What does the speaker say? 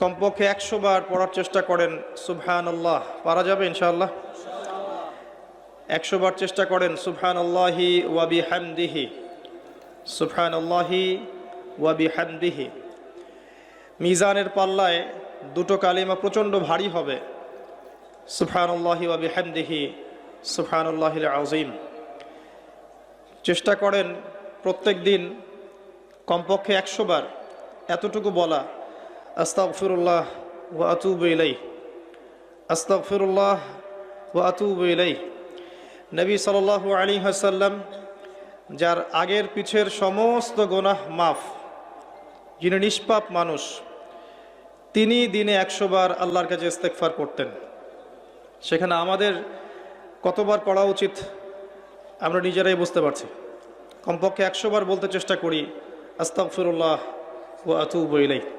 কমপক্ষে 100 বার পড়ার চেষ্টা করেন সুবহানাল্লাহ। পারা যাবে ইনশাআল্লাহ? 100 বার চেষ্টা করেন সুবহানাল্লাহি ওয়া বিহামদিহি, সুবহানাল্লাহি ওয়া বিহামদিহি। মিজানের পাল্লায় দুটো কালিমা প্রচণ্ড ভারী হবে, সুবহানাল্লাহি ওয়া বিহামদিহি, সুবহানাল্লাহিল আযীম। চেষ্টা করেন প্রত্যেক দিন কমপক্ষে 100 বার এতটুকু বলা, আস্তাগফিরুল্লাহ ওয়া আতুবু ইলাইহি, আস্তাগফিরুল্লাহ ওয়া আতুবু ইলাইহি। নবী সাল্লাল্লাহু আলাইহি ওয়াসাল্লাম, যার আগের পিছের সমস্ত গুনাহ মাফ, যিনি নিষ্পাপ মানুষ, তিনি দিনে 100 বার আল্লাহর কাছে ইস্তেগফার করতেন। সেখানে আমাদের কতবার পড়া উচিত আমরা নিজেরাই বুঝতে পারছি। কমপক্ষে 100 বার বলতে চেষ্টা করি আস্তাগফিরুল্লাহ ওয়া আতুবু ইলাইহি।